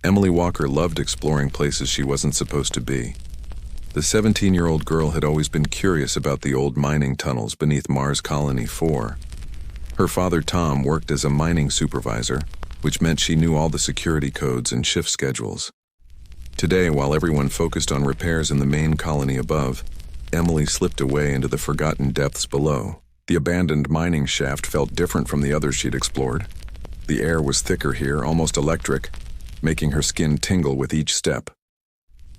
Emily Walker loved exploring places she wasn't supposed to be. The 17-year-old girl had always been curious about the old mining tunnels beneath Mars Colony 4. Her father Tom worked as a mining supervisor, which meant she knew all the security codes and shift schedules. Today, while everyone focused on repairs in the main colony above, Emily slipped away into the forgotten depths below. The abandoned mining shaft felt different from the others she'd explored. The air was thicker here, almost electric, making her skin tingle with each step.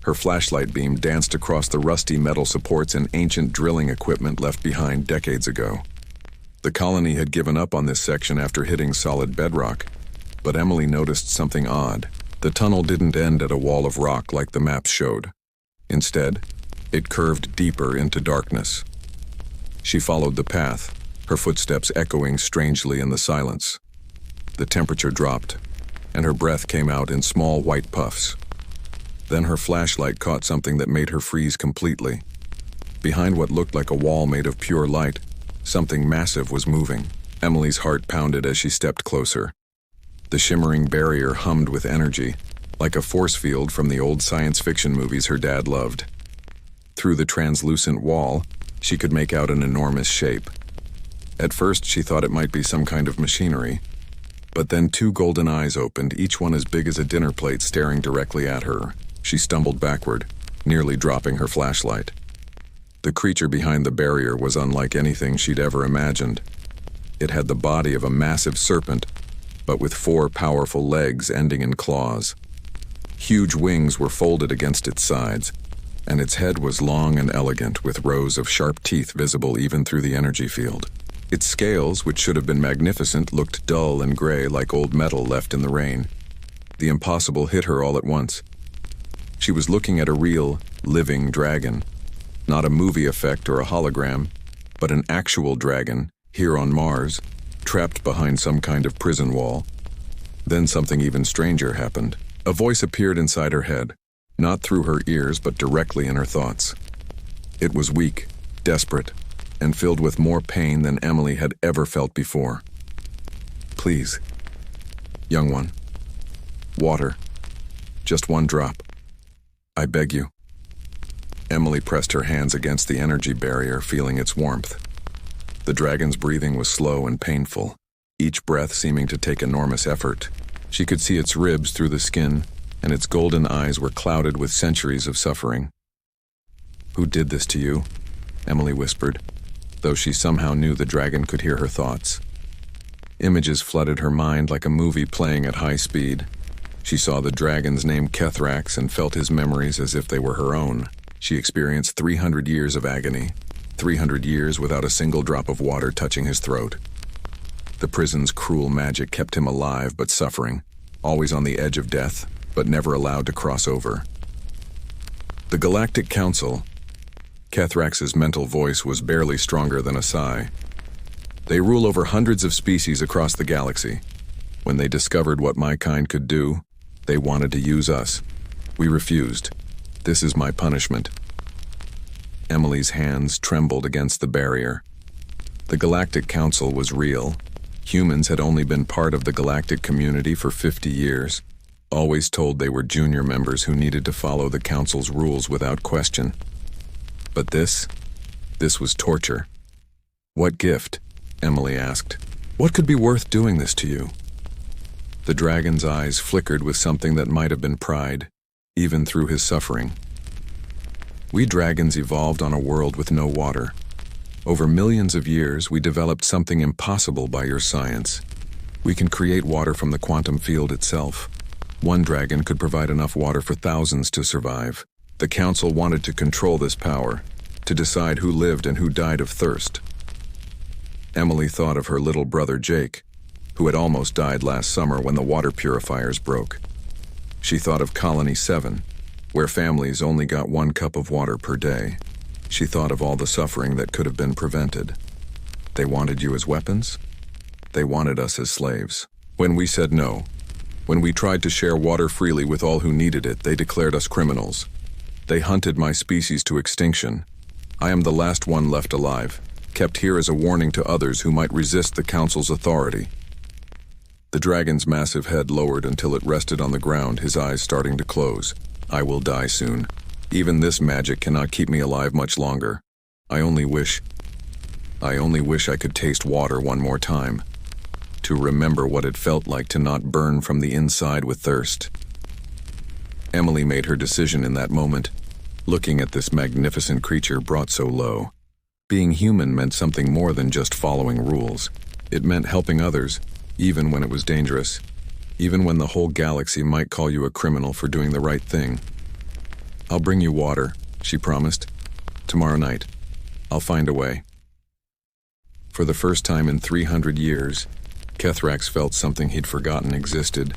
Her flashlight beam danced across the rusty metal supports and ancient drilling equipment left behind decades ago. The colony had given up on this section after hitting solid bedrock, but Emily noticed something odd. The tunnel didn't end at a wall of rock like the maps showed. Instead, it curved deeper into darkness. She followed the path, her footsteps echoing strangely in the silence. The temperature dropped, and her breath came out in small white puffs. Then her flashlight caught something that made her freeze completely. Behind what looked like a wall made of pure light, something massive was moving. Emily's heart pounded as she stepped closer. The shimmering barrier hummed with energy, like a force field from the old science fiction movies her dad loved. Through the translucent wall, she could make out an enormous shape. At first, she thought it might be some kind of machinery, but then two golden eyes opened, each one as big as a dinner plate, staring directly at her. She stumbled backward, nearly dropping her flashlight. The creature behind the barrier was unlike anything she'd ever imagined. It had the body of a massive serpent, but with 4 powerful legs ending in claws. Huge wings were folded against its sides, and its head was long and elegant, with rows of sharp teeth visible even through the energy field. Its scales, which should have been magnificent, looked dull and gray like old metal left in the rain. The impossible hit her all at once. She was looking at a real, living dragon. Not a movie effect or a hologram, but an actual dragon, here on Mars, trapped behind some kind of prison wall. Then something even stranger happened. A voice appeared inside her head, not through her ears but directly in her thoughts. It was weak, desperate, and filled with more pain than Emily had ever felt before. Please, young one, water, just 1 drop. I beg you. Emily pressed her hands against the energy barrier, feeling its warmth. The dragon's breathing was slow and painful, each breath seeming to take enormous effort. She could see its ribs through the skin, and its golden eyes were clouded with centuries of suffering. Who did this to you? Emily whispered, though she somehow knew the dragon could hear her thoughts. Images flooded her mind like a movie playing at high speed. She saw the dragon's name Kethrax and felt his memories as if they were her own. She experienced 300 years of agony, 300 years without a single drop of water touching his throat. The prison's cruel magic kept him alive but suffering, always on the edge of death, but never allowed to cross over. The Galactic Council. Kethrax's mental voice was barely stronger than a sigh. They rule over hundreds of species across the galaxy. When they discovered what my kind could do, they wanted to use us. We refused. This is my punishment. Emily's hands trembled against the barrier. The Galactic Council was real. Humans had only been part of the galactic community for 50 years, always told they were junior members who needed to follow the Council's rules without question. But this was torture. What gift? Emily asked. What could be worth doing this to you? The dragon's eyes flickered with something that might have been pride, even through his suffering. We dragons evolved on a world with no water. Over millions of years, we developed something impossible by your science. We can create water from the quantum field itself. One dragon could provide enough water for thousands to survive. The Council wanted to control this power, to decide who lived and who died of thirst. Emily thought of her little brother Jake, who had almost died last summer when the water purifiers broke. She thought of Colony 7, where families only got 1 cup of water per day. She thought of all the suffering that could have been prevented. They wanted you as weapons? They wanted us as slaves. When we said no, when we tried to share water freely with all who needed it, they declared us criminals. They hunted my species to extinction. I am the last one left alive, kept here as a warning to others who might resist the Council's authority. The dragon's massive head lowered until it rested on the ground, his eyes starting to close. I will die soon. Even this magic cannot keep me alive much longer. I only wish I could taste water one more time. To remember what it felt like to not burn from the inside with thirst. Emily made her decision in that moment. Looking at this magnificent creature brought so low. Being human meant something more than just following rules. It meant helping others, even when it was dangerous. Even when the whole galaxy might call you a criminal for doing the right thing. I'll bring you water, she promised. Tomorrow night. I'll find a way. For the first time in 300 years, Kethrax felt something he'd forgotten existed.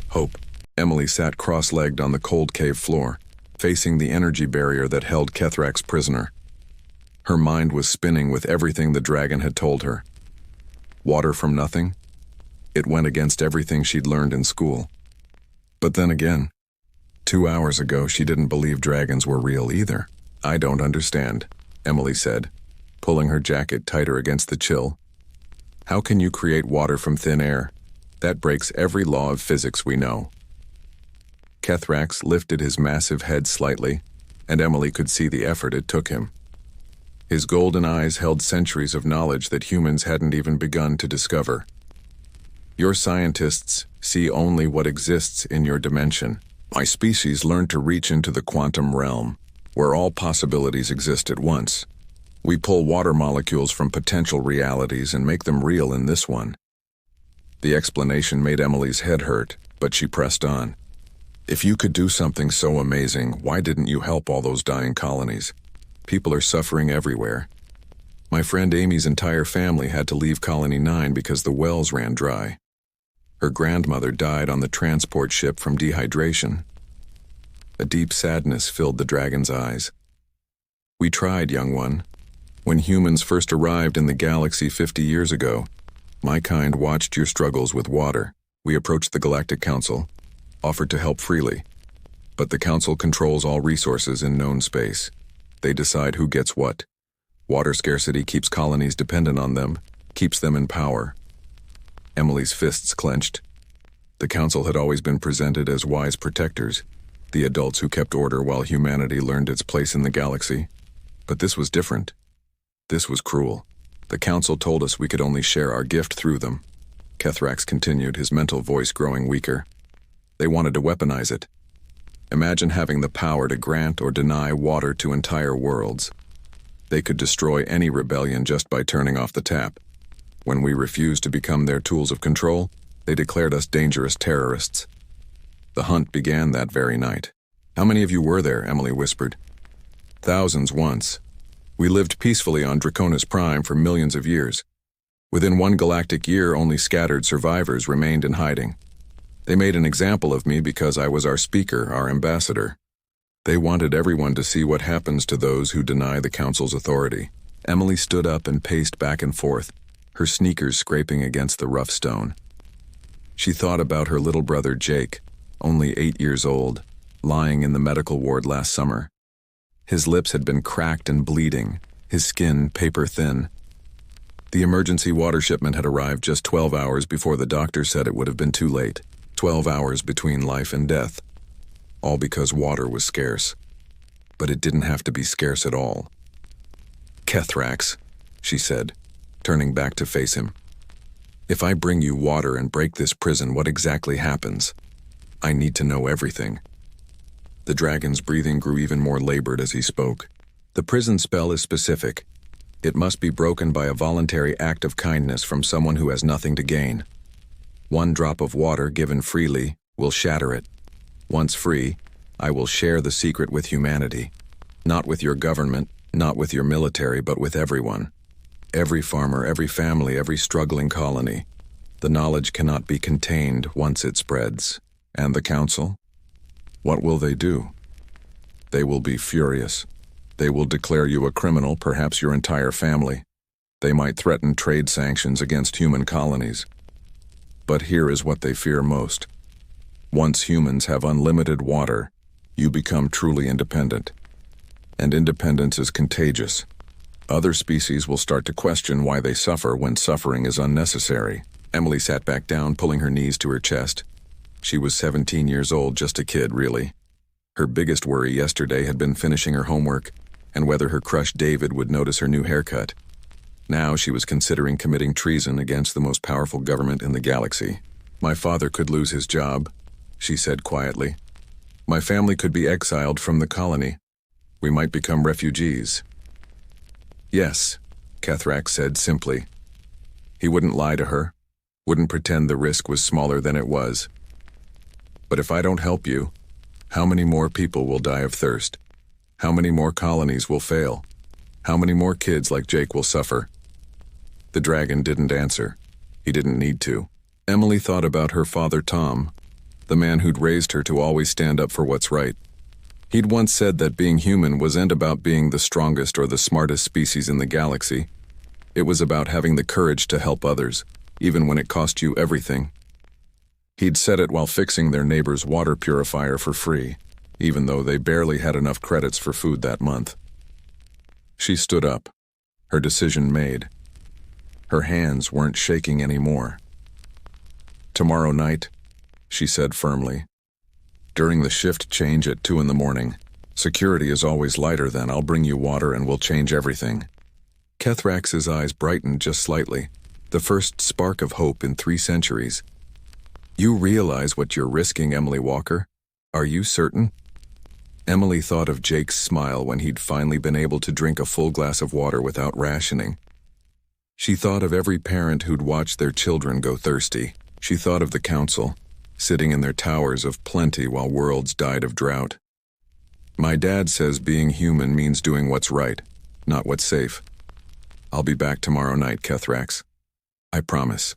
Hope. Emily sat cross-legged on the cold cave floor, facing the energy barrier that held Kethrax prisoner. Her mind was spinning with everything the dragon had told her. Water from nothing? It went against everything she'd learned in school. But then again, 2 hours ago she didn't believe dragons were real either. I don't understand, Emily said, pulling her jacket tighter against the chill. How can you create water from thin air? That breaks every law of physics we know. Kethrax lifted his massive head slightly, and Emily could see the effort it took him. His golden eyes held centuries of knowledge that humans hadn't even begun to discover. Your scientists see only what exists in your dimension. My species learned to reach into the quantum realm, where all possibilities exist at once. We pull water molecules from potential realities and make them real in this one. The explanation made Emily's head hurt, but she pressed on. If you could do something so amazing, why didn't you help all those dying colonies? People are suffering everywhere. My friend Amy's entire family had to leave Colony 9 because the wells ran dry. Her grandmother died on the transport ship from dehydration. A deep sadness filled the dragon's eyes. We tried, young one. When humans first arrived in the galaxy 50 years ago, my kind watched your struggles with water. We approached the Galactic Council, offered to help freely. But the Council controls all resources in known space. They decide who gets what. Water scarcity keeps colonies dependent on them, keeps them in power. Emily's fists clenched. The Council had always been presented as wise protectors, the adults who kept order while humanity learned its place in the galaxy. But this was different. This was cruel. The Council told us we could only share our gift through them. Kethrax continued, his mental voice growing weaker. They wanted to weaponize it. Imagine having the power to grant or deny water to entire worlds. They could destroy any rebellion just by turning off the tap. When we refused to become their tools of control, they declared us dangerous terrorists. The hunt began that very night. How many of you were there? Emily whispered. Thousands once. We lived peacefully on Draconis Prime for millions of years. Within one galactic year, only scattered survivors remained in hiding. They made an example of me because I was our speaker, our ambassador. They wanted everyone to see what happens to those who deny the Council's authority. Emily stood up and paced back and forth, her sneakers scraping against the rough stone. She thought about her little brother Jake, only 8 years old, lying in the medical ward last summer. His lips had been cracked and bleeding, his skin paper thin. The emergency water shipment had arrived just 12 hours before the doctor said it would have been too late. 12 hours between life and death. All because water was scarce. But it didn't have to be scarce at all. Kethrax, she said, turning back to face him. If I bring you water and break this prison, what exactly happens? I need to know everything. The dragon's breathing grew even more labored as he spoke. The prison spell is specific. It must be broken by a voluntary act of kindness from someone who has nothing to gain. 1 drop of water given freely will shatter it. Once free, I will share the secret with humanity. Not with your government, not with your military, but with everyone. Every farmer, every family, every struggling colony. The knowledge cannot be contained once it spreads. And the Council? What will they do? They will be furious. They will declare you a criminal, perhaps your entire family. They might threaten trade sanctions against human colonies. But here is what they fear most. Once humans have unlimited water, you become truly independent. And independence is contagious. Other species will start to question why they suffer when suffering is unnecessary. Emily sat back down, pulling her knees to her chest. She was 17 years old, just a kid, really. Her biggest worry yesterday had been finishing her homework and whether her crush David would notice her new haircut. Now she was considering committing treason against the most powerful government in the galaxy. "My father could lose his job," she said quietly. "My family could be exiled from the colony. We might become refugees." "Yes," Kethrak said simply. He wouldn't lie to her, wouldn't pretend the risk was smaller than it was. "But if I don't help you, how many more people will die of thirst? How many more colonies will fail? How many more kids like Jake will suffer?" The dragon didn't answer. He didn't need to. Emily thought about her father Tom, the man who'd raised her to always stand up for what's right. He'd once said that being human wasn't about being the strongest or the smartest species in the galaxy. It was about having the courage to help others, even when it cost you everything. He'd said it while fixing their neighbor's water purifier for free, even though they barely had enough credits for food that month. She stood up, her decision made. Her hands weren't shaking anymore. "Tomorrow night," she said firmly. "During the shift change at 2 in the morning. Security is always lighter then. I'll bring you water and we'll change everything." Kethrax's eyes brightened just slightly, the first spark of hope in 3 centuries. "You realize what you're risking, Emily Walker? Are you certain?" Emily thought of Jake's smile when he'd finally been able to drink a full glass of water without rationing. She thought of every parent who'd watched their children go thirsty. She thought of the council, sitting in their towers of plenty while worlds died of drought. "My dad says being human means doing what's right, not what's safe. I'll be back tomorrow night, Kethrax. I promise."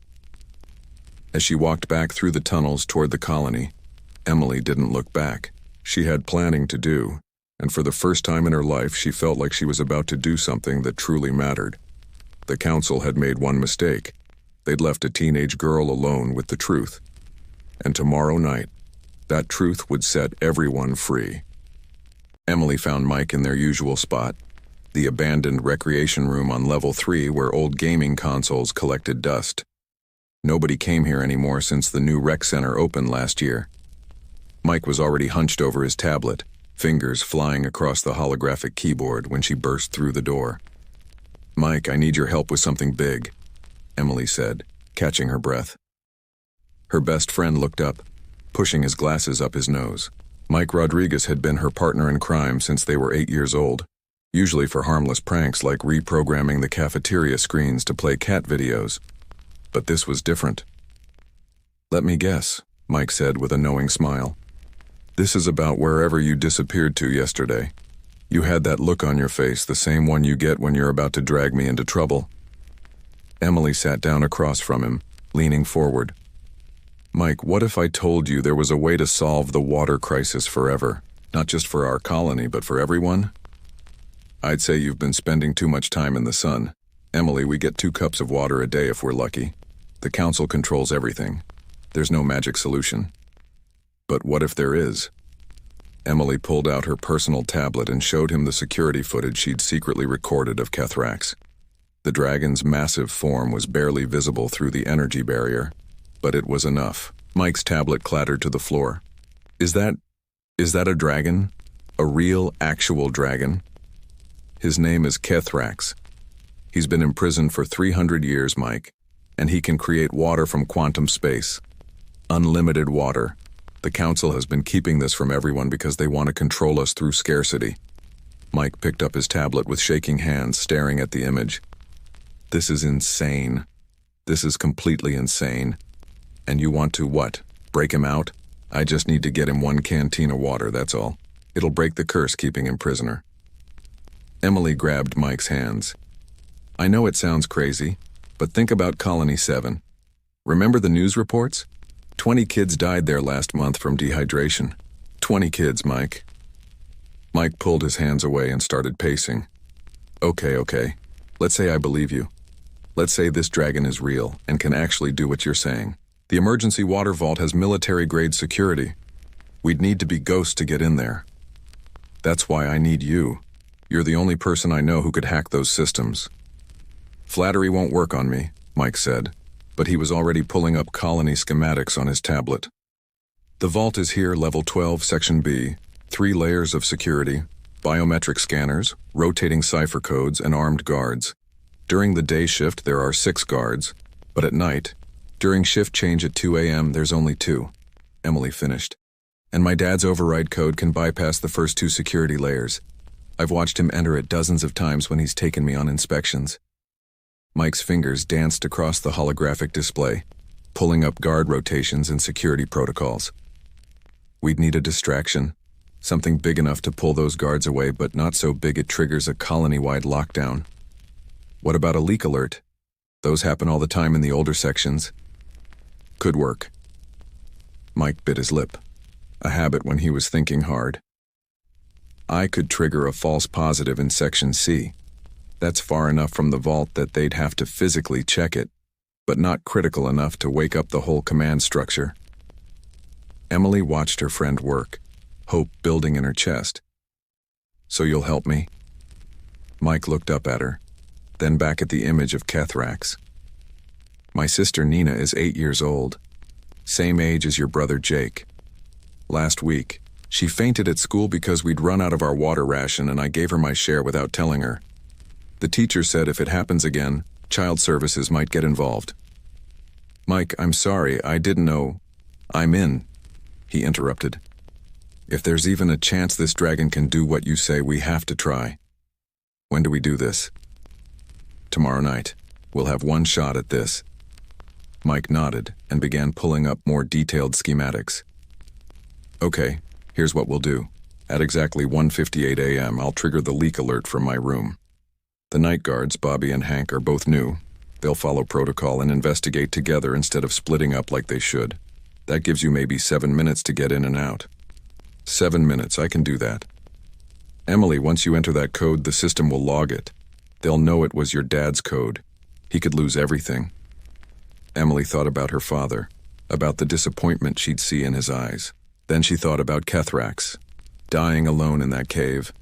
As she walked back through the tunnels toward the colony, Emily didn't look back. She had planning to do, and for the first time in her life she felt like she was about to do something that truly mattered. The council had made one mistake. They'd left a teenage girl alone with the truth. And tomorrow night, that truth would set everyone free. Emily found Mike in their usual spot, the abandoned recreation room on level 3 where old gaming consoles collected dust. Nobody came here anymore since the new rec center opened last year. Mike was already hunched over his tablet, fingers flying across the holographic keyboard when she burst through the door. "Mike, I need your help with something big," Emily said, catching her breath. Her best friend looked up, pushing his glasses up his nose. Mike Rodriguez had been her partner in crime since they were 8 years old, usually for harmless pranks like reprogramming the cafeteria screens to play cat videos. But this was different. "Let me guess," Mike said with a knowing smile. "This is about wherever you disappeared to yesterday. You had that look on your face, the same one you get when you're about to drag me into trouble." Emily sat down across from him, leaning forward. "Mike, what if I told you there was a way to solve the water crisis forever? Not just for our colony, but for everyone?" "I'd say you've been spending too much time in the sun. Emily, we get 2 cups of water a day if we're lucky. The council controls everything. There's no magic solution." "But what if there is?" Emily pulled out her personal tablet and showed him the security footage she'd secretly recorded of Kethrax. The dragon's massive form was barely visible through the energy barrier, but it was enough. Mike's tablet clattered to the floor. Is that a dragon? A real, actual dragon?" "His name is Kethrax. He's been imprisoned for 300 years, Mike, and he can create water from quantum space. Unlimited water. The council has been keeping this from everyone because they want to control us through scarcity." Mike picked up his tablet with shaking hands, staring at the image. "This is insane. This is completely insane. And you want to what? Break him out? I just need to get him 1 canteen of water, that's all. It'll break the curse keeping him prisoner." Emily grabbed Mike's hands. "I know it sounds crazy, but think about Colony 7. Remember the news reports? 20 kids died there last month from dehydration. 20 kids, Mike." Mike pulled his hands away and started pacing. Okay. Let's say I believe you. Let's say this dragon is real and can actually do what you're saying. The emergency water vault has military-grade security. We'd need to be ghosts to get in there. That's why I need you. You're the only person I know who could hack those systems." "Flattery won't work on me," Mike said, but he was already pulling up colony schematics on his tablet. The vault is here, level 12, section B. 3 layers of security, biometric scanners, rotating cipher codes, and armed guards. During the day shift, there are 6 guards, but at night, during shift change at 2 a.m., there's only 2. Emily finished. And my dad's override code can bypass the first 2 security layers. I've watched him enter it dozens of times when he's taken me on inspections. Mike's fingers danced across the holographic display, pulling up guard rotations and security protocols. We'd need a distraction, something big enough to pull those guards away, but not so big it triggers a colony-wide lockdown. What about a leak alert? Those happen all the time in the older sections. Could work. Mike bit his lip, a habit when he was thinking hard. I could trigger a false positive in Section C. That's far enough from the vault that they'd have to physically check it, but not critical enough to wake up the whole command structure. Emily watched her friend work, hope building in her chest. So you'll help me? Mike looked up at her, then back at the image of Kethrax. My sister Nina is 8 years old, same age as your brother Jake. Last week, she fainted at school because we'd run out of our water ration and I gave her my share without telling her. The teacher said if it happens again, child services might get involved. Mike, I'm sorry, I didn't know. I'm in, he interrupted. If there's even a chance this dragon can do what you say, we have to try. When do we do this? Tomorrow night. We'll have one shot at this. Mike nodded and began pulling up more detailed schematics. Okay, here's what we'll do. At exactly 1:58 a.m., I'll trigger the leak alert from my room. The night guards, Bobby and Hank, are both new. They'll follow protocol and investigate together instead of splitting up like they should. That gives you maybe 7 minutes to get in and out. 7 minutes, I can do that. Emily, once you enter that code, the system will log it. They'll know it was your dad's code. He could lose everything. Emily thought about her father, about the disappointment she'd see in his eyes. Then she thought about Kethrax, dying alone in that cave,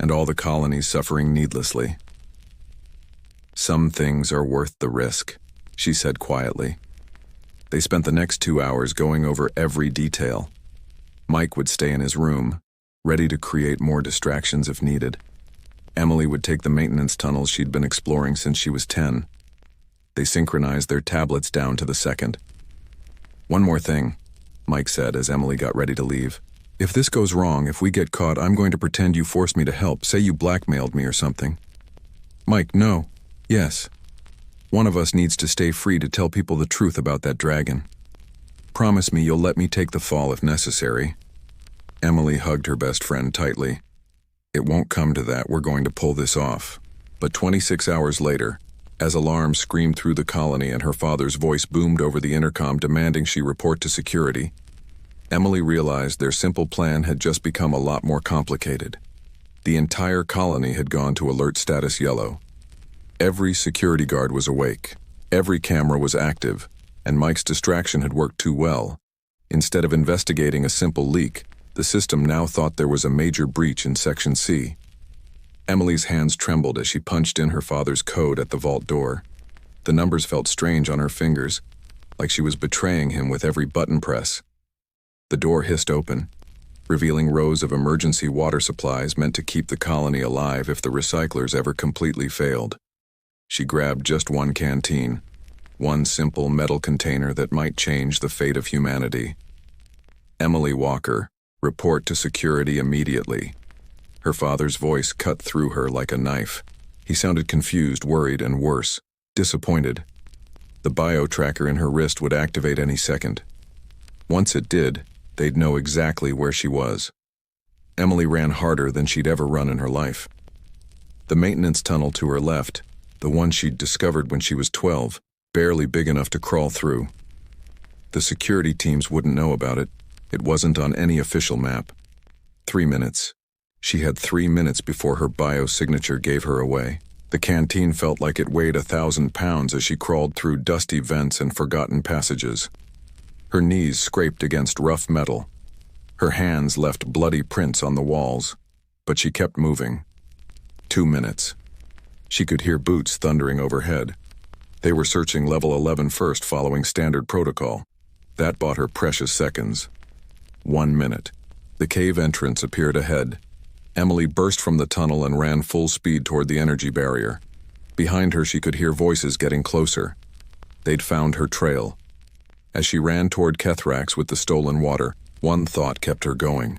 and all the colonies suffering needlessly. Some things are worth the risk, she said quietly. They spent the next 2 hours going over every detail. Mike would stay in his room, ready to create more distractions if needed. Emily would take the maintenance tunnels she'd been exploring since she was 10. They synchronized their tablets down to the second. One more thing, Mike said as Emily got ready to leave. If this goes wrong, if we get caught, I'm going to pretend you forced me to help. Say you blackmailed me or something. Mike, no. Yes. One of us needs to stay free to tell people the truth about that dragon. Promise me you'll let me take the fall if necessary. Emily hugged her best friend tightly. It won't come to that, we're going to pull this off. But 26 hours later, as alarms screamed through the colony and her father's voice boomed over the intercom demanding she report to security, Emily realized their simple plan had just become a lot more complicated. The entire colony had gone to alert status yellow. Every security guard was awake, every camera was active, and Mike's distraction had worked too well. Instead of investigating a simple leak, the system now thought there was a major breach in Section C. Emily's hands trembled as she punched in her father's code at the vault door. The numbers felt strange on her fingers, like she was betraying him with every button press. The door hissed open, revealing rows of emergency water supplies meant to keep the colony alive if the recyclers ever completely failed. She grabbed just one canteen, one simple metal container that might change the fate of humanity. Emily Walker, report to security immediately. Her father's voice cut through her like a knife. He sounded confused, worried, and worse, disappointed. The bio-tracker in her wrist would activate any second. Once it did, they'd know exactly where she was. Emily ran harder than she'd ever run in her life. The maintenance tunnel to her left, the one she'd discovered when she was 12, barely big enough to crawl through. The security teams wouldn't know about it. It wasn't on any official map. 3 minutes. She had 3 minutes before her biosignature gave her away. The canteen felt like it weighed 1,000 pounds as she crawled through dusty vents and forgotten passages. Her knees scraped against rough metal. Her hands left bloody prints on the walls, but she kept moving. 2 minutes. She could hear boots thundering overhead. They were searching level 11 first, following standard protocol. That bought her precious seconds. 1 minute. The cave entrance appeared ahead. Emily burst from the tunnel and ran full speed toward the energy barrier. Behind her, she could hear voices getting closer. They'd found her trail. As she ran toward Kethrax with the stolen water, one thought kept her going.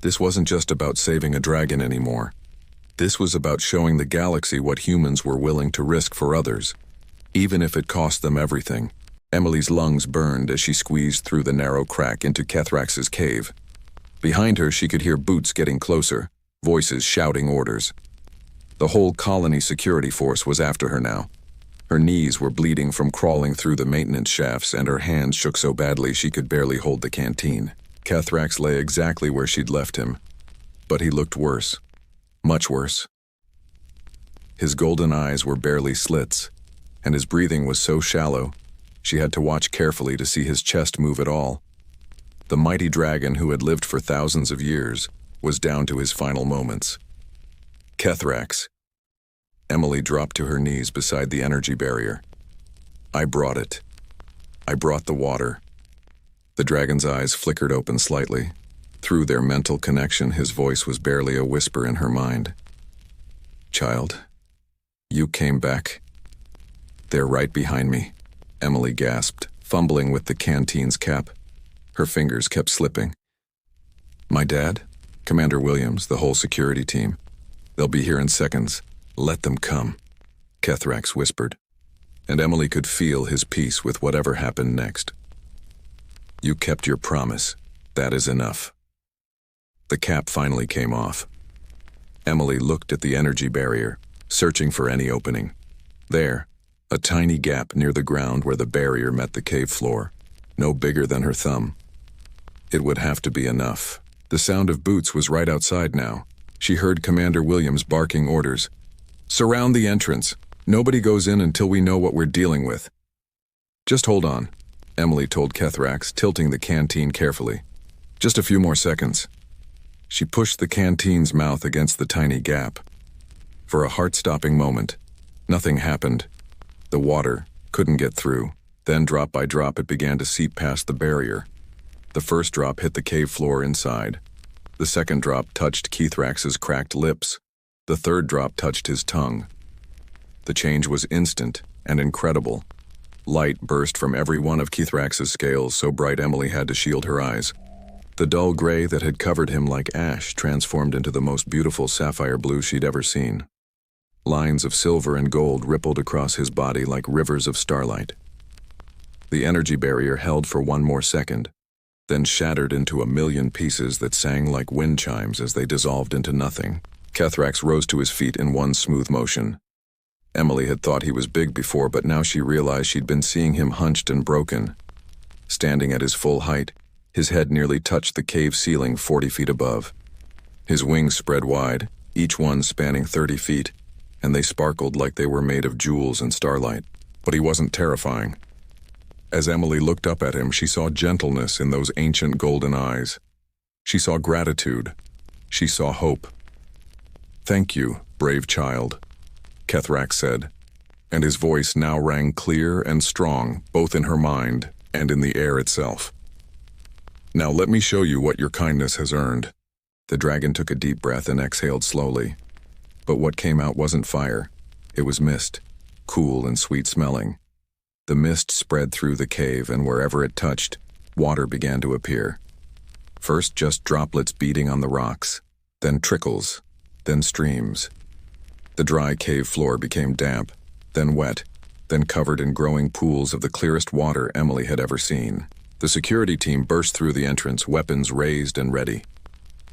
This wasn't just about saving a dragon anymore. This was about showing the galaxy what humans were willing to risk for others, even if it cost them everything. Emily's lungs burned as she squeezed through the narrow crack into Kethrax's cave. Behind her, she could hear boots getting closer, voices shouting orders. The whole colony security force was after her now. Her knees were bleeding from crawling through the maintenance shafts, and her hands shook so badly she could barely hold the canteen. Kethrax lay exactly where she'd left him, but he looked worse. Much worse. His golden eyes were barely slits, and his breathing was so shallow, she had to watch carefully to see his chest move at all. The mighty dragon who had lived for thousands of years was down to his final moments. Kethrax. Emily dropped to her knees beside the energy barrier. I brought it. I brought the water. The dragon's eyes flickered open slightly. Through their mental connection, his voice was barely a whisper in her mind. Child, you came back. They're right behind me, Emily gasped, fumbling with the canteen's cap. Her fingers kept slipping. My dad? Commander Williams, the whole security team. They'll be here in seconds. Let them come, Kethrax whispered, and Emily could feel his peace with whatever happened next. You kept your promise. That is enough. The cap finally came off. Emily looked at the energy barrier, searching for any opening. There, a tiny gap near the ground where the barrier met the cave floor, no bigger than her thumb. It would have to be enough. The sound of boots was right outside now. She heard Commander Williams barking orders. Surround the entrance. Nobody goes in until we know what we're dealing with. Just hold on, Emily told Kethrax, tilting the canteen carefully. Just a few more seconds. She pushed the canteen's mouth against the tiny gap. For a heart-stopping moment, nothing happened. The water couldn't get through. Then, drop by drop, it began to seep past the barrier. The first drop hit the cave floor inside. The second drop touched Kethrax's cracked lips. The third drop touched his tongue. The change was instant and incredible. Light burst from every one of Kethrax's scales, so bright Emily had to shield her eyes. The dull gray that had covered him like ash transformed into the most beautiful sapphire blue she'd ever seen. Lines of silver and gold rippled across his body like rivers of starlight. The energy barrier held for one more second, then shattered into a million pieces that sang like wind chimes as they dissolved into nothing. Kethrax rose to his feet in one smooth motion. Emily had thought he was big before, but now she realized she'd been seeing him hunched and broken. Standing at his full height, his head nearly touched the cave ceiling 40 feet above. His wings spread wide, each one spanning 30 feet, and they sparkled like they were made of jewels and starlight. But he wasn't terrifying. As Emily looked up at him, she saw gentleness in those ancient golden eyes. She saw gratitude. She saw hope. Thank you, brave child, Kethrax said, and his voice now rang clear and strong, both in her mind and in the air itself. Now let me show you what your kindness has earned. The dragon took a deep breath and exhaled slowly. But what came out wasn't fire. It was mist, cool and sweet-smelling. The mist spread through the cave, and wherever it touched, water began to appear. First just droplets beating on the rocks, then trickles, then streams. The dry cave floor became damp, then wet, then covered in growing pools of the clearest water Emily had ever seen. The security team burst through the entrance, weapons raised and ready.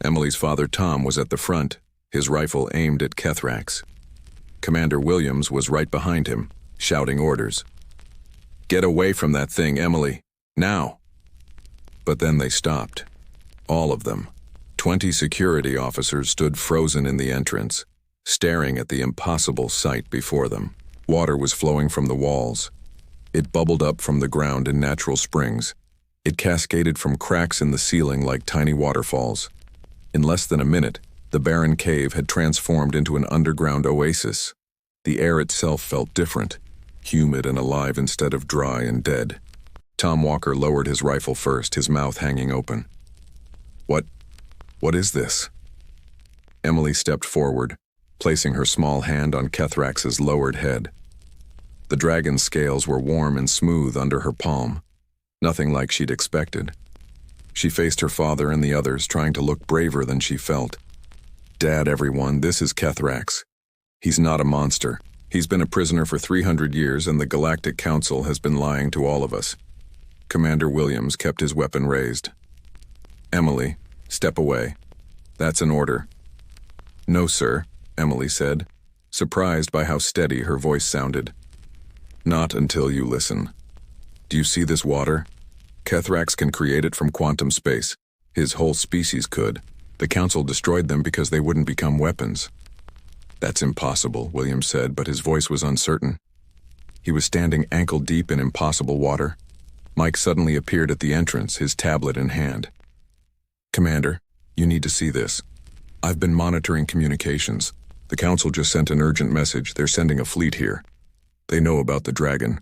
Emily's father Tom was at the front, his rifle aimed at Kethrax. Commander Williams was right behind him, shouting orders. Get away from that thing, Emily, now! But then they stopped. All of them. 20 security officers stood frozen in the entrance, staring at the impossible sight before them. Water was flowing from the walls. It bubbled up from the ground in natural springs. It cascaded from cracks in the ceiling like tiny waterfalls. In less than a minute, the barren cave had transformed into an underground oasis. The air itself felt different, humid and alive instead of dry and dead. Tom Walker lowered his rifle first, his mouth hanging open. What is this? Emily stepped forward, placing her small hand on Kethrax's lowered head. The dragon's scales were warm and smooth under her palm, nothing like she'd expected. She faced her father and the others, trying to look braver than she felt. "Dad, everyone, this is Kethrax. He's not a monster. He's been a prisoner for 300 years, and the Galactic Council has been lying to all of us." Commander Williams kept his weapon raised. "Emily, step away. That's an order." "No, sir," Emily said, surprised by how steady her voice sounded. "Not until you listen. Do you see this water? Kethrax can create it from quantum space. His whole species could. The Council destroyed them because they wouldn't become weapons." "That's impossible," Williams said, but his voice was uncertain. He was standing ankle-deep in impossible water. Mike suddenly appeared at the entrance, his tablet in hand. "Commander, you need to see this. I've been monitoring communications. The Council just sent an urgent message. They're sending a fleet here. They know about the dragon."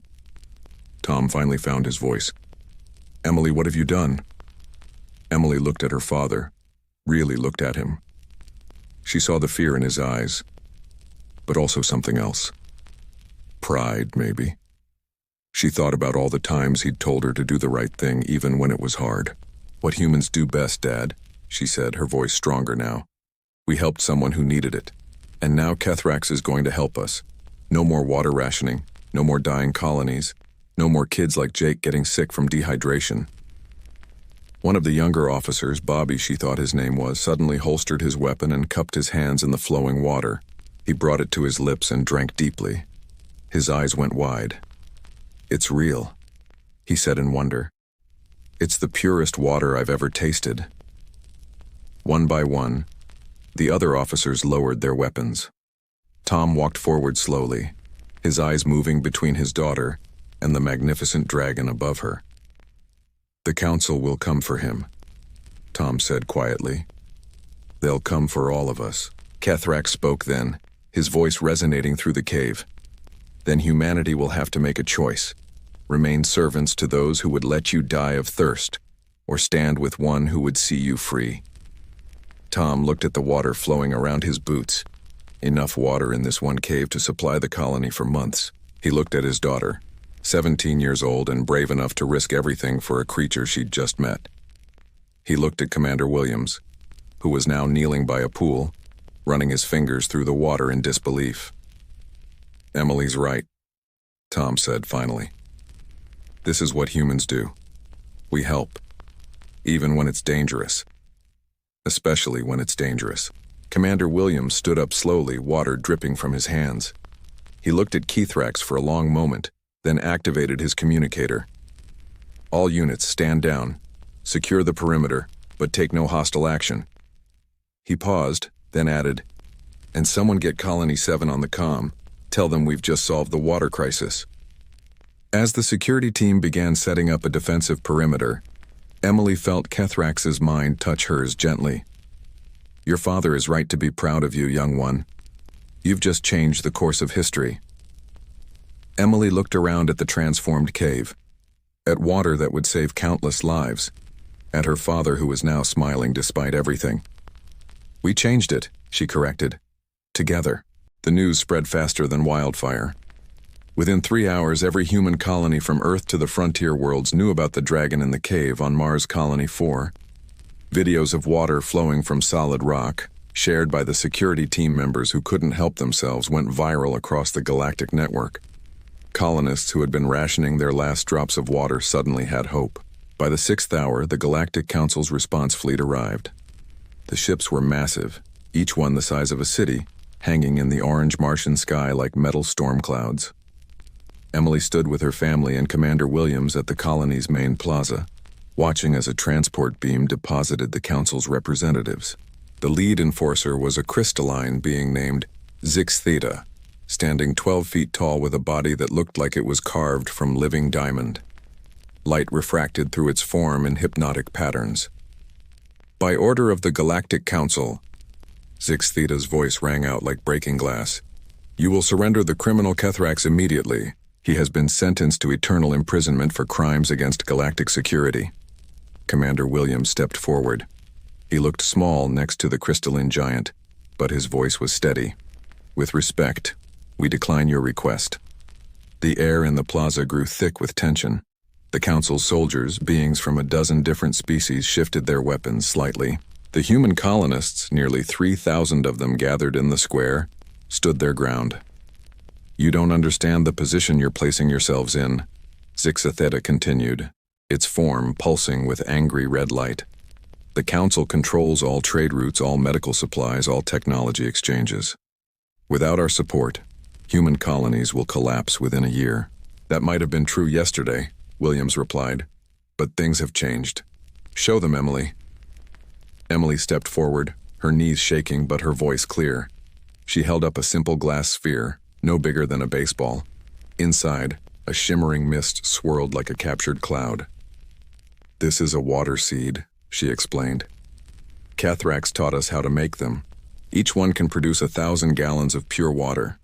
Tom finally found his voice. "Emily, what have you done?" Emily looked at her father, really looked at him. She saw the fear in his eyes, but also something else. Pride, maybe. She thought about all the times he'd told her to do the right thing, even when it was hard. "What humans do best, Dad," she said, her voice stronger now. "We helped someone who needed it. And now Kethrax is going to help us. No more water rationing, no more dying colonies, no more kids like Jake getting sick from dehydration." One of the younger officers, Bobby she thought his name was, suddenly holstered his weapon and cupped his hands in the flowing water. He brought it to his lips and drank deeply. His eyes went wide. "It's real," he said in wonder. "It's the purest water I've ever tasted." One by one, the other officers lowered their weapons. Tom walked forward slowly, his eyes moving between his daughter and the magnificent dragon above her. "The Council will come for him," Tom said quietly. "They'll come for all of us." Kethrax spoke then, his voice resonating through the cave. "Then humanity will have to make a choice. Remain servants to those who would let you die of thirst, or stand with one who would see you free." Tom looked at the water flowing around his boots. Enough water in this one cave to supply the colony for months. He looked at his daughter, 17 years old and brave enough to risk everything for a creature she'd just met. He looked at Commander Williams, who was now kneeling by a pool, running his fingers through the water in disbelief. "Emily's right," Tom said finally. "This is what humans do. We help, even when it's dangerous. Especially when it's dangerous." Commander Williams stood up slowly, water dripping from his hands. He looked at Kethrax for a long moment, then activated his communicator. "All units, stand down. Secure the perimeter, but take no hostile action." He paused, then added, "And someone get Colony 7 on the comm. Tell them we've just solved the water crisis." As the security team began setting up a defensive perimeter, Emily felt Kethrax's mind touch hers gently. "Your father is right to be proud of you, young one. You've just changed the course of history." Emily looked around at the transformed cave, at water that would save countless lives, at her father who was now smiling despite everything. "We changed it," she corrected. "Together." The news spread faster than wildfire. Within 3 hours, every human colony from Earth to the frontier worlds knew about the dragon in the cave on Mars Colony 4. Videos of water flowing from solid rock, shared by the security team members who couldn't help themselves, went viral across the galactic network. Colonists who had been rationing their last drops of water suddenly had hope. By the 6th hour, the Galactic Council's response fleet arrived. The ships were massive, each one the size of a city, hanging in the orange Martian sky like metal storm clouds. Emily stood with her family and Commander Williams at the colony's main plaza, watching as a transport beam deposited the Council's representatives. The lead enforcer was a crystalline being named Zix Theta, standing 12 feet tall with a body that looked like it was carved from living diamond. Light refracted through its form in hypnotic patterns. "By order of the Galactic Council," Zix Theta's voice rang out like breaking glass, "you will surrender the criminal Kethrax immediately. He has been sentenced to eternal imprisonment for crimes against galactic security. Commander Williams stepped forward. He looked small next to the crystalline giant, but his voice was steady. With respect, we decline your request. The air in the plaza grew thick with tension. The Council's soldiers, beings from a dozen different species, shifted their weapons slightly. The human colonists, nearly 3,000 of them gathered in the square, stood their ground. You don't understand the position you're placing yourselves in, Zixa Theta continued, its form pulsing with angry red light. The Council controls all trade routes, all medical supplies, all technology exchanges. Without our support, human colonies will collapse within a year. That might have been true yesterday, Williams replied, but things have changed. Show them, Emily. Emily stepped forward, her knees shaking but her voice clear. She held up a simple glass sphere, no bigger than a baseball. Inside, a shimmering mist swirled like a captured cloud. This is a water seed, she explained. Cathrax taught us how to make them. Each one can produce 1,000 gallons of pure water.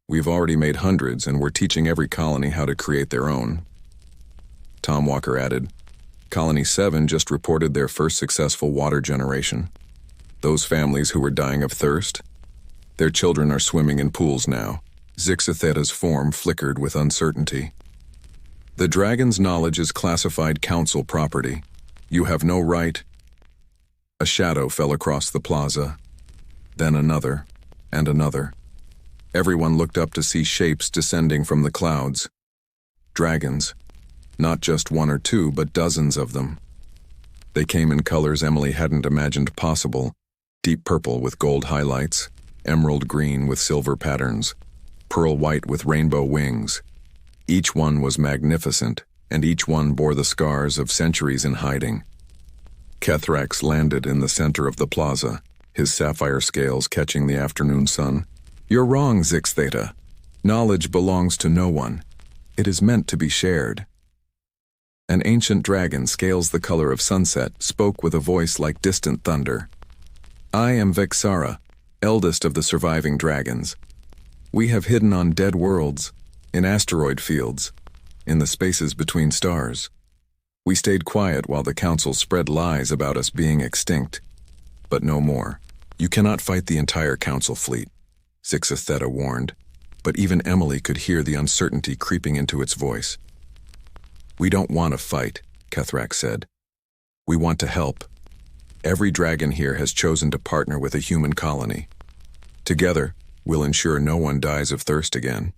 We've already made hundreds, and we're teaching every colony how to create their own. Tom Walker added, Colony 7 just reported their first successful water generation. Those families who were dying of thirst, their children are swimming in pools now. Zixa Theta's form flickered with uncertainty. The dragon's knowledge is classified council property. You have no right. A shadow fell across the plaza, then another, and another. Everyone looked up to see shapes descending from the clouds. Dragons. Not just one or two, but dozens of them. They came in colors Emily hadn't imagined possible. Deep purple with gold highlights, emerald green with silver patterns, pearl white with rainbow wings. Each one was magnificent, and each one bore the scars of centuries in hiding. Cathrax landed in the center of the plaza, his sapphire scales catching the afternoon sun. You're wrong, Zix Theta. Knowledge belongs to no one. It is meant to be shared. An ancient dragon, scales the color of sunset, spoke with a voice like distant thunder. I am Vexara, eldest of the surviving dragons. We have hidden on dead worlds, in asteroid fields, in the spaces between stars. We stayed quiet while the Council spread lies about us being extinct. But no more. You cannot fight the entire Council fleet, Zixa Theta warned, but even Emily could hear the uncertainty creeping into its voice. We don't want to fight, Cathrax said. We want to help. Every dragon here has chosen to partner with a human colony. Together, we'll ensure no one dies of thirst again.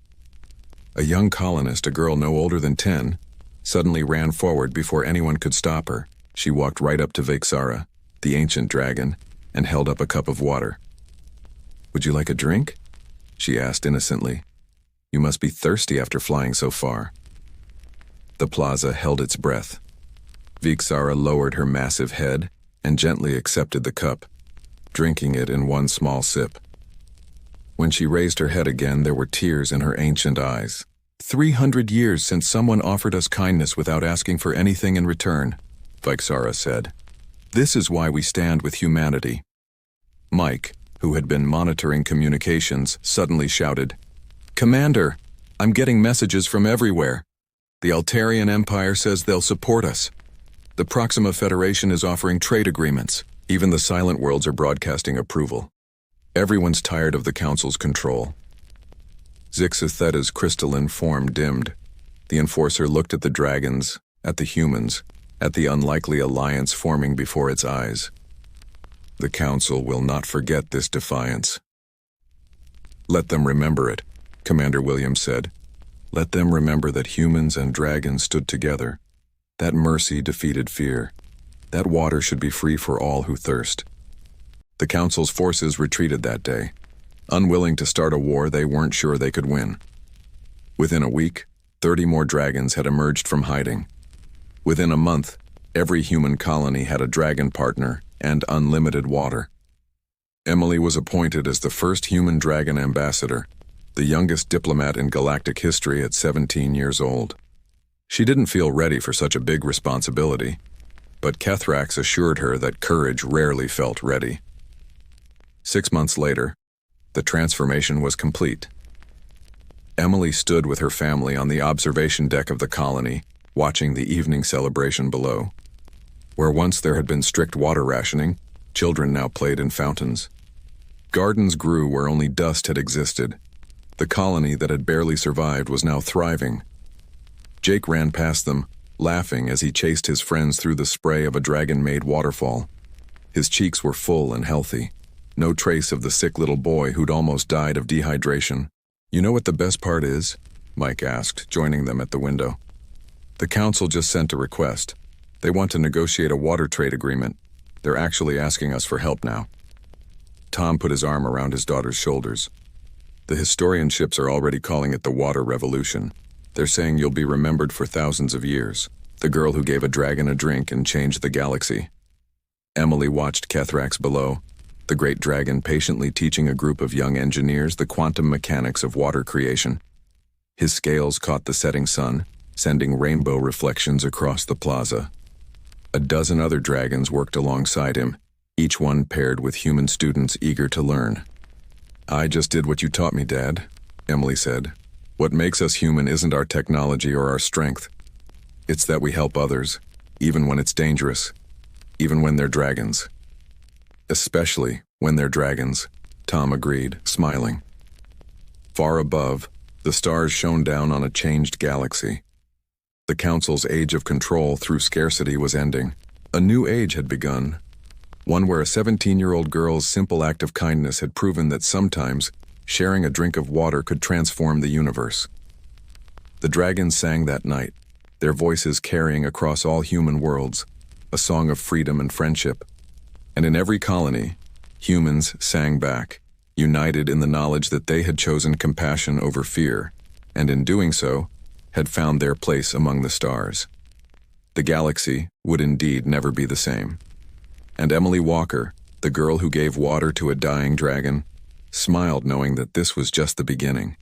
A young colonist, a girl no older than 10, suddenly ran forward before anyone could stop her. She walked right up to Vexara, the ancient dragon, and held up a cup of water. Would you like a drink? She asked innocently. You must be thirsty after flying so far. The plaza held its breath. Vexara lowered her massive head and gently accepted the cup, drinking it in one small sip. When she raised her head again, there were tears in her ancient eyes. 300 years since someone offered us kindness without asking for anything in return, Vexara said. This is why we stand with humanity. Mike, who had been monitoring communications, suddenly shouted, Commander, I'm getting messages from everywhere. The Altarian Empire says they'll support us. The Proxima Federation is offering trade agreements. Even the Silent Worlds are broadcasting approval. Everyone's tired of the Council's control. Zixa Theta's crystalline form dimmed. The Enforcer looked at the dragons, at the humans, at the unlikely alliance forming before its eyes. The Council will not forget this defiance. Let them remember it, Commander Williams said. Let them remember that humans and dragons stood together. That mercy defeated fear. That water should be free for all who thirst. The Council's forces retreated that day. Unwilling to start a war they weren't sure they could win. Within a week, 30 more dragons had emerged from hiding. Within a month, every human colony had a dragon partner and unlimited water. Emily was appointed as the first human dragon ambassador, the youngest diplomat in galactic history at 17 years old. She didn't feel ready for such a big responsibility, but Cathrax assured her that courage rarely felt ready. 6 months later, the transformation was complete. Emily stood with her family on the observation deck of the colony, watching the evening celebration below. Where once there had been strict water rationing, children now played in fountains. Gardens grew where only dust had existed. The colony that had barely survived was now thriving. Jake ran past them, laughing as he chased his friends through the spray of a dragon-made waterfall. His cheeks were full and healthy. No trace of the sick little boy who'd almost died of dehydration. "You know what the best part is?" Mike asked, joining them at the window. "The council just sent a request. They want to negotiate a water trade agreement. They're actually asking us for help now." Tom put his arm around his daughter's shoulders. "The historian ships are already calling it the Water Revolution. They're saying you'll be remembered for thousands of years. The girl who gave a dragon a drink and changed the galaxy." Emily watched Kethrax below, the great dragon patiently teaching a group of young engineers the quantum mechanics of water creation. His scales caught the setting sun, sending rainbow reflections across the plaza. A dozen other dragons worked alongside him, each one paired with human students eager to learn. "I just did what you taught me, Dad," Emily said. "What makes us human isn't our technology or our strength. It's that we help others, even when it's dangerous, even when they're dragons." "Especially when they're dragons," Tom agreed, smiling. Far above, the stars shone down on a changed galaxy. The Council's age of control through scarcity was ending. A new age had begun, one where a 17-year-old girl's simple act of kindness had proven that sometimes sharing a drink of water could transform the universe. The dragons sang that night, their voices carrying across all human worlds, a song of freedom and friendship. And in every colony, humans sang back, united in the knowledge that they had chosen compassion over fear, and in doing so, had found their place among the stars. The galaxy would indeed never be the same. And Emily Walker, the girl who gave water to a dying dragon, smiled knowing that this was just the beginning.